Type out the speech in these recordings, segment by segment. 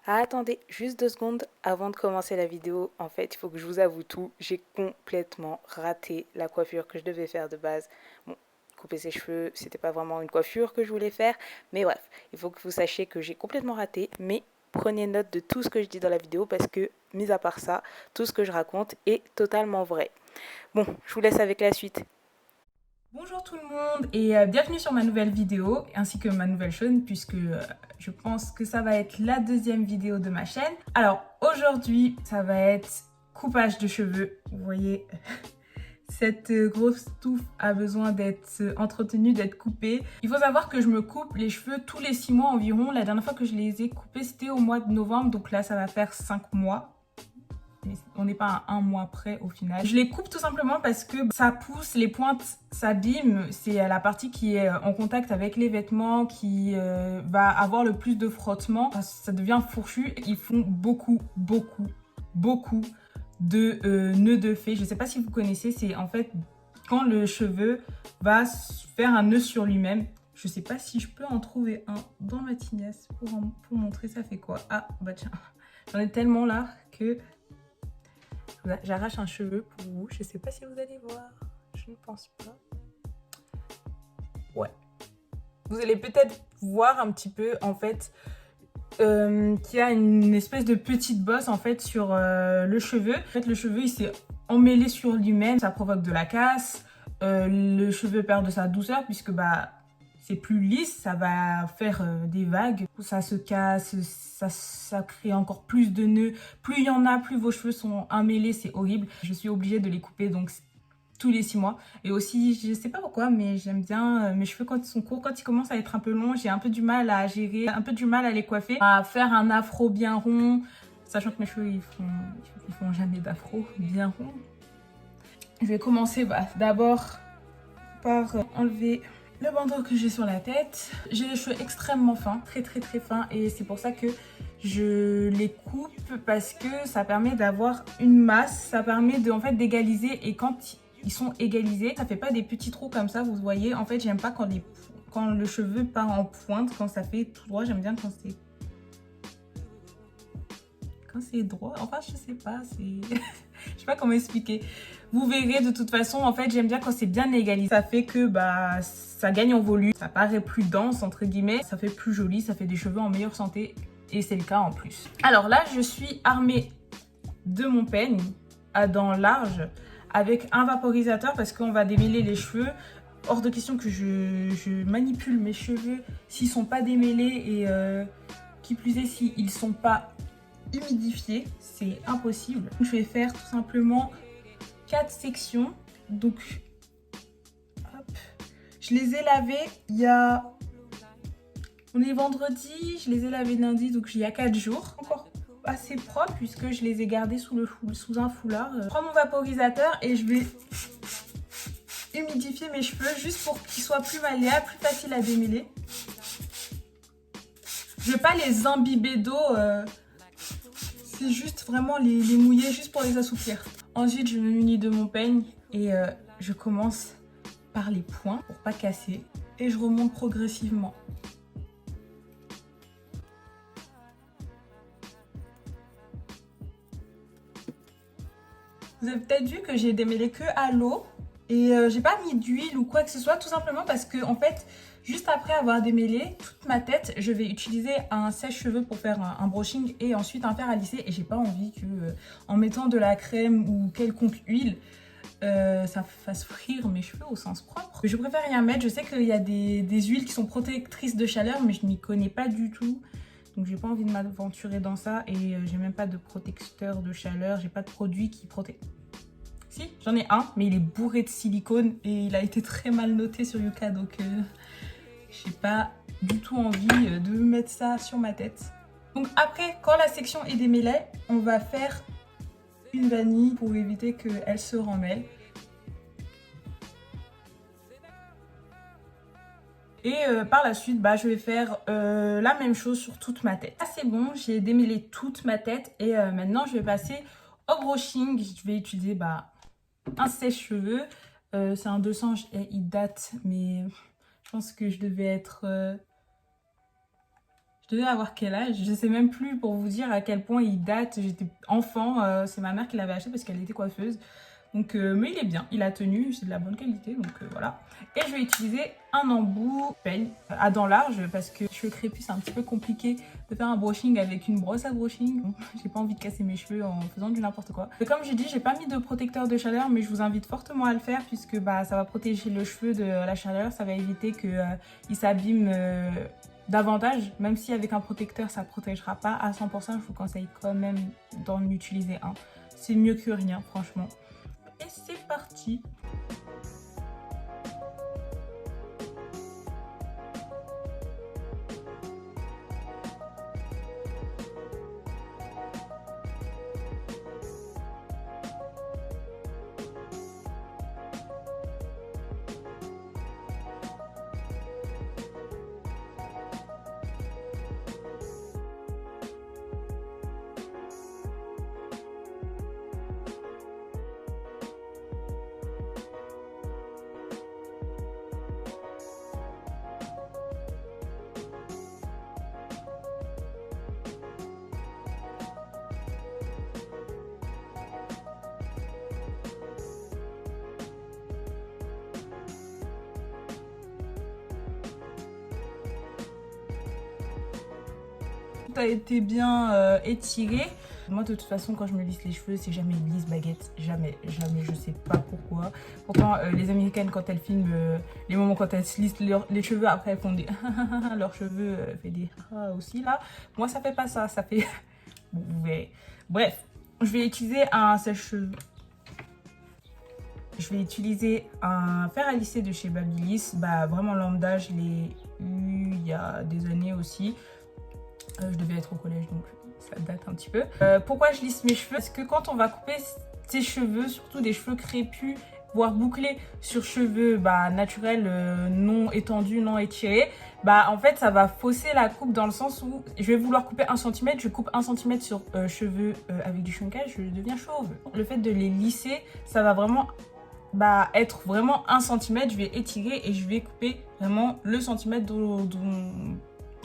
Ah, attendez, juste 2 secondes avant de commencer la vidéo. En fait, il faut que je vous avoue tout. J'ai complètement raté la coiffure que je devais faire de base. Bon, couper ses cheveux, c'était pas vraiment une coiffure que je voulais faire. Mais bref, il faut que vous sachiez que j'ai complètement raté. Mais prenez note de tout ce que je dis dans la vidéo parce que, mis à part ça, tout ce que je raconte est totalement vrai. Bon, je vous laisse avec la suite. Bonjour tout le monde et bienvenue sur ma nouvelle vidéo ainsi que ma nouvelle chaîne puisque je pense que ça va être la deuxième vidéo de ma chaîne. Alors aujourd'hui ça va être coupage de cheveux. Vous voyez cette grosse touffe a besoin d'être entretenue, d'être coupée. Il faut savoir que je me coupe les cheveux tous les 6 mois environ. La dernière fois que je les ai coupés c'était au mois de novembre, donc là ça va faire 5 mois. On n'est pas à un mois près au final. Je les coupe tout simplement parce que ça pousse, les pointes s'abîment. C'est la partie qui est en contact avec les vêtements qui va avoir le plus de frottement. Ça devient fourchu. Ils font beaucoup de nœuds de fée. Je ne sais pas si vous connaissez, c'est en fait quand le cheveu va faire un nœud sur lui-même. Je sais pas si je peux en trouver un dans ma tignasse pour montrer ça fait quoi. Ah bah tiens, j'en ai tellement là que j'arrache un cheveu pour vous. Je sais pas si vous allez voir. Je ne pense pas. Ouais. Vous allez peut-être voir un petit peu en fait qu'il y a une espèce de petite bosse en fait sur le cheveu. En fait le cheveu il s'est emmêlé sur lui-même. Ça provoque de la casse. Le cheveu perd de sa douceur puisque bah c'est plus lisse, ça va faire des vagues, ça se casse, ça crée encore plus de nœuds. Plus il y en a, plus vos cheveux sont emmêlés, c'est horrible. Je suis obligée de les couper donc tous les 6 mois. Et aussi, je sais pas pourquoi, mais j'aime bien mes cheveux quand ils sont courts, quand ils commencent à être un peu longs, j'ai un peu du mal à gérer, un peu du mal à les coiffer, à faire un afro bien rond, sachant que mes cheveux ils font jamais d'afro bien rond. Je vais commencer d'abord par enlever le bandeau que j'ai sur la tête. J'ai les cheveux extrêmement fins, très fins, et c'est pour ça que je les coupe parce que ça permet d'avoir une masse, ça permet de en fait d'égaliser, et quand ils sont égalisés, ça fait pas des petits trous comme ça, vous voyez. En fait, j'aime pas quand le cheveu part en pointe, quand ça fait tout droit, j'aime bien quand c'est droit. Enfin, je sais pas, c'est je sais pas comment expliquer. Vous verrez de toute façon, en fait, j'aime bien quand c'est bien égalisé. Ça fait que bah ça gagne en volume, ça paraît plus dense entre guillemets, ça fait plus joli, ça fait des cheveux en meilleure santé, et c'est le cas en plus. Alors là, je suis armée de mon peigne à dents larges avec un vaporisateur parce qu'on va démêler les cheveux. Hors de question que je manipule mes cheveux s'ils sont pas démêlés, et qui plus est s'ils sont pas humidifiés, c'est impossible. Je vais faire tout simplement 4 sections. Donc, hop. Je les ai lavés il y a... On est vendredi, je les ai lavés lundi, donc il y a 4 jours. Encore assez propre puisque je les ai gardés sous un foulard. Je prends mon vaporisateur et je vais humidifier mes cheveux juste pour qu'ils soient plus malléables, plus faciles à démêler. Je vais pas les imbiber d'eau, c'est juste vraiment les mouiller juste pour les assouplir. Ensuite, je me munis de mon peigne et je commence par les points pour pas casser, et je remonte progressivement. Vous avez peut-être vu que j'ai démêlé que à l'eau et j'ai pas mis d'huile ou quoi que ce soit, tout simplement parce que en fait, juste après avoir démêlé toute ma tête, je vais utiliser un sèche-cheveux pour faire un brushing et ensuite un fer à lisser, et j'ai pas envie que en mettant de la crème ou quelconque huile, ça fasse frire mes cheveux au sens propre. Je préfère rien mettre. Je sais qu'il y a des huiles qui sont protectrices de chaleur, mais je n'y connais pas du tout. Donc j'ai pas envie de m'aventurer dans ça, et j'ai même pas de protecteur de chaleur, j'ai pas de produit qui protège. Si, j'en ai un, mais il est bourré de silicone et il a été très mal noté sur Yuka, donc j'ai pas du tout envie de mettre ça sur ma tête. Donc après, quand la section est démêlée, on va faire une vanille pour éviter qu'elle se remêle. Et par la suite, bah, je vais faire la même chose sur toute ma tête. Ah, c'est bon, j'ai démêlé toute ma tête, et maintenant je vais passer au brushing. Je vais utiliser un sèche-cheveux. C'est un 200, il date, mais je pense que je devais être... Je devais avoir quel âge? Je sais même plus pour vous dire à quel point il date. J'étais enfant, c'est ma mère qui l'avait acheté parce qu'elle était coiffeuse. Donc, mais il est bien, il a tenu, c'est de la bonne qualité, donc voilà. Et je vais utiliser un embout peigne à dents larges parce que cheveux crépus, c'est un petit peu compliqué de faire un brushing avec une brosse à brushing. Bon, j'ai pas envie de casser mes cheveux en faisant du n'importe quoi. Et comme j'ai dit, j'ai pas mis de protecteur de chaleur, mais je vous invite fortement à le faire puisque bah, ça va protéger le cheveu de la chaleur, ça va éviter qu'il s'abîme davantage, même si avec un protecteur ça protégera pas à 100%, je vous conseille quand même d'en utiliser un. C'est mieux que rien, franchement. Et c'est parti. Tout a été bien étiré. Moi, de toute façon, quand je me lisse les cheveux, c'est jamais une lisse baguette. Jamais, jamais, je sais pas pourquoi. Pourtant, les Américaines, quand elles filment les moments quand elles se lissent les cheveux, après elles font des leurs cheveux fait des aussi là. Moi, ça fait pas ça, ça fait... Bon, vous verrez. Bref, je vais utiliser un sèche-cheveux. Je vais utiliser un fer à lisser de chez Babyliss. Bah, vraiment lambda, je l'ai eu il y a des années aussi. Je devais être au collège, donc ça date un petit peu. Pourquoi je lisse mes cheveux? Parce que quand on va couper ses cheveux, surtout des cheveux crépus, voire bouclés sur cheveux bah, naturels, non étendus, non étirés, bah en fait ça va fausser la coupe dans le sens où je vais vouloir couper 1 cm, je coupe 1 cm sur cheveux avec du shrinkage, je deviens chauve. Le fait de les lisser, ça va vraiment bah, être vraiment 1 cm, je vais étirer et je vais couper vraiment le centimètre dont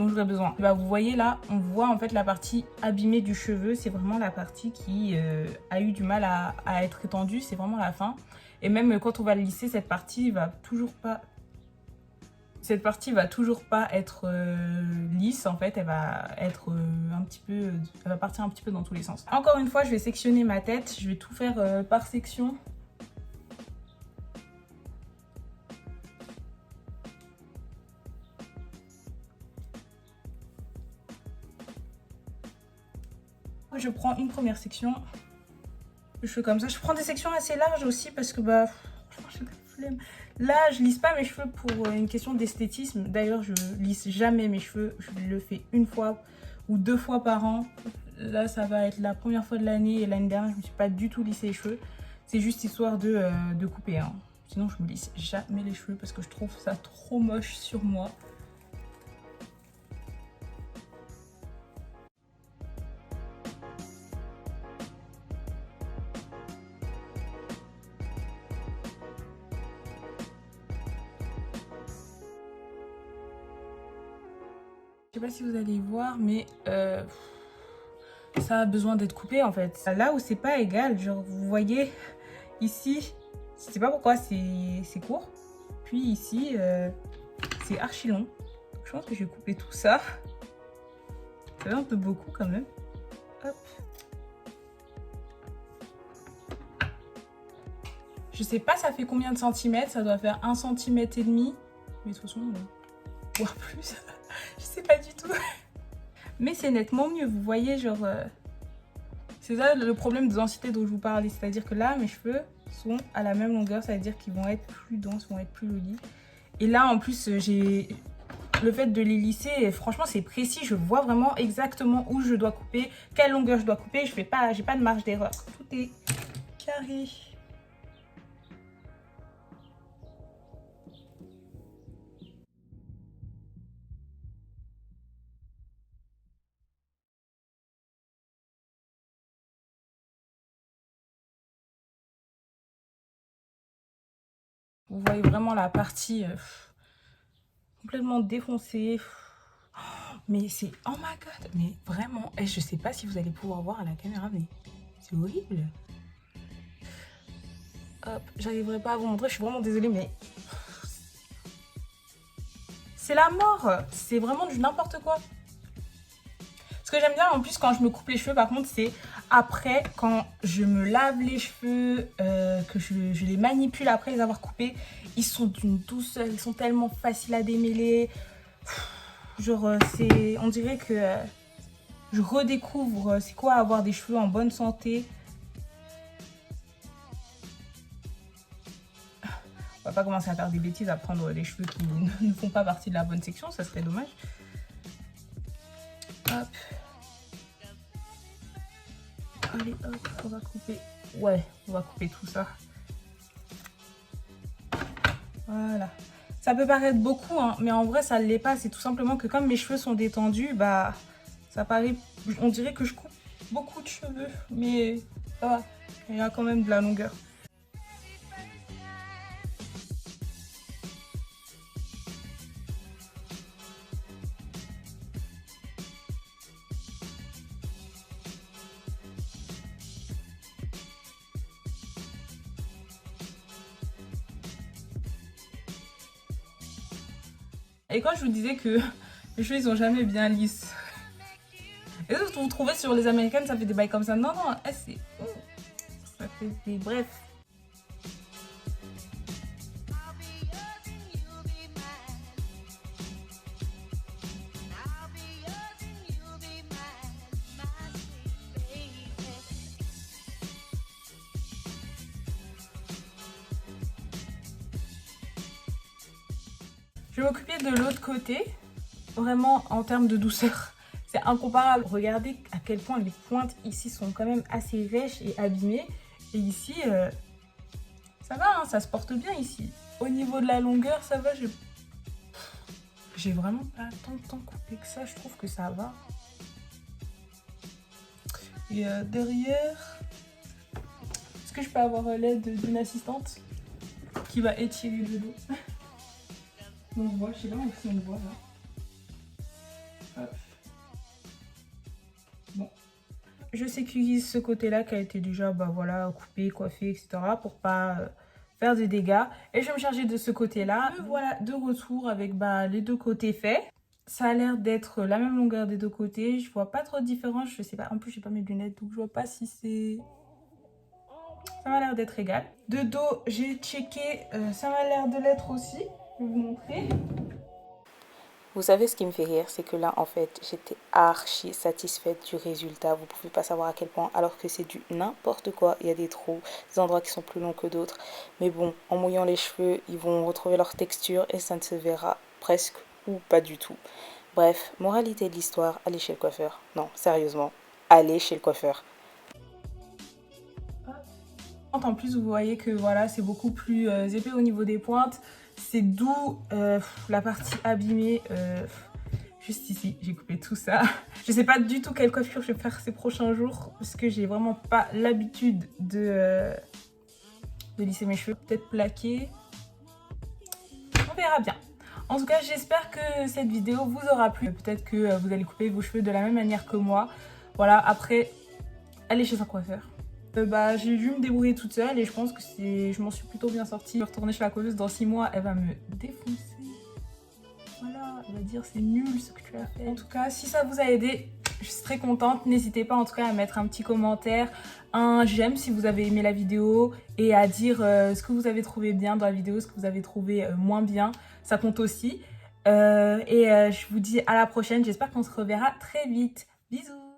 j'aurais besoin. Bah, vous voyez là, on voit en fait la partie abîmée du cheveu, c'est vraiment la partie qui a eu du mal à être étendue, c'est vraiment la fin. Et même quand on va le lisser, cette partie va toujours pas être lisse en fait, elle va être un petit peu, elle va partir un petit peu dans tous les sens. Encore une fois, je vais sectionner ma tête, je vais tout faire par section. Je prends une première section, je fais comme ça. Je prends des sections assez larges aussi parce que bah franchement j'ai de la flemme. Là je lisse pas mes cheveux pour une question d'esthétisme. D'ailleurs je lisse jamais mes cheveux, je le fais 1 fois ou 2 fois par an. Là ça va être la première fois de l'année et l'année dernière je me suis pas du tout lissé les cheveux. C'est juste histoire de couper hein. Sinon je me lisse jamais les cheveux parce que je trouve ça trop moche sur moi. Je sais pas si vous allez voir, mais ça a besoin d'être coupé en fait. Là où c'est pas égal, genre vous voyez ici, je sais pas pourquoi c'est court. Puis ici, c'est archi long. Je pense que je vais couper tout ça. Ça fait un peu beaucoup quand même. Hop. Je sais pas ça fait combien de centimètres, ça doit faire 1,5 cm. Mais de toute façon, voire plus. Je sais pas du tout. Mais c'est nettement mieux, vous voyez, genre... C'est ça le problème de densité dont je vous parlais. C'est-à-dire que là, mes cheveux sont à la même longueur. Ça veut dire qu'ils vont être plus denses, vont être plus jolis. Et là, en plus, j'ai... Le fait de les lisser, franchement, c'est précis. Je vois vraiment exactement où je dois couper, quelle longueur je dois couper. J'ai pas de marge d'erreur. Tout est carré. Vous voyez vraiment la partie complètement défoncée. Mais c'est... Oh my god. Mais vraiment, et je sais pas si vous allez pouvoir voir à la caméra, mais c'est horrible. Hop, j'arriverai pas à vous montrer, je suis vraiment désolée, mais... C'est la mort. C'est vraiment du n'importe quoi. Ce que j'aime bien en plus quand je me coupe les cheveux, par contre, c'est après, quand je me lave les cheveux, que je les manipule après les avoir coupés, ils sont d'une douceur, ils sont tellement faciles à démêler. Genre, on dirait que je redécouvre c'est quoi avoir des cheveux en bonne santé. On va pas commencer à faire des bêtises, à prendre les cheveux qui ne font pas partie de la bonne section, ça serait dommage. Hop. Allez, hop, on va couper. Ouais, on va couper tout ça. Voilà. Ça peut paraître beaucoup, hein, mais en vrai, ça ne l'est pas. C'est tout simplement que comme mes cheveux sont détendus, bah, ça paraît... On dirait que je coupe beaucoup de cheveux, mais ça va. Il y a quand même de la longueur. Et quand je vous disais que les cheveux ils sont jamais bien lisses, et ça, vous trouvez sur les américaines ça fait des bails comme ça. Non, non, c'est... Ça fait des... Bref. Je vais m'occuper de l'autre côté. Vraiment, en termes de douceur, c'est incomparable. Regardez à quel point les pointes ici sont quand même assez rêches et abîmées. Et ici, ça va, hein, ça se porte bien ici. Au niveau de la longueur, ça va. J'ai vraiment pas tant de temps coupé que ça. Je trouve que ça va. Et derrière, est-ce que je peux avoir l'aide d'une assistante qui va étirer le dos? On voit, je sais pas si on le voit là. Hop. Bon. Je sécurise ce côté-là qui a été déjà bah, voilà, coupé, coiffé, etc. pour pas faire des dégâts. Et je vais me charger de ce côté-là. Me voilà de retour avec bah, les deux côtés faits. Ça a l'air d'être la même longueur des deux côtés. Je vois pas trop de différence. Je sais pas. En plus, j'ai pas mes lunettes, donc je vois pas si c'est... Ça m'a l'air d'être égal. De dos, j'ai checké. Ça m'a l'air de l'être aussi. Je vais vous montrer. Vous savez ce qui me fait rire, c'est que là, en fait, j'étais archi satisfaite du résultat. Vous pouvez pas savoir à quel point, alors que c'est du n'importe quoi. Il y a des trous, des endroits qui sont plus longs que d'autres. Mais bon, en mouillant les cheveux, ils vont retrouver leur texture et ça ne se verra presque ou pas du tout. Bref, moralité de l'histoire, allez chez le coiffeur. Non, sérieusement, allez chez le coiffeur. En plus, vous voyez que voilà, c'est beaucoup plus épais au niveau des pointes. C'est doux, la partie abîmée, juste ici, j'ai coupé tout ça. Je sais pas du tout quelle coiffure je vais faire ces prochains jours parce que j'ai vraiment pas l'habitude de lisser mes cheveux. Peut-être plaquer, on verra bien. En tout cas, j'espère que cette vidéo vous aura plu. Peut-être que vous allez couper vos cheveux de la même manière que moi. Voilà, après, allez chez un coiffeur. Bah, j'ai dû me débrouiller toute seule et je pense que je m'en suis plutôt bien sortie. Je vais retourner chez la coiffeuse dans 6 mois, elle va me défoncer. Voilà, elle va dire c'est nul ce que tu as fait. En tout cas, si ça vous a aidé, je suis très contente. N'hésitez pas en tout cas à mettre un petit commentaire, un j'aime si vous avez aimé la vidéo et à dire ce que vous avez trouvé bien dans la vidéo, ce que vous avez trouvé moins bien. Ça compte aussi. Je vous dis à la prochaine. J'espère qu'on se reverra très vite. Bisous!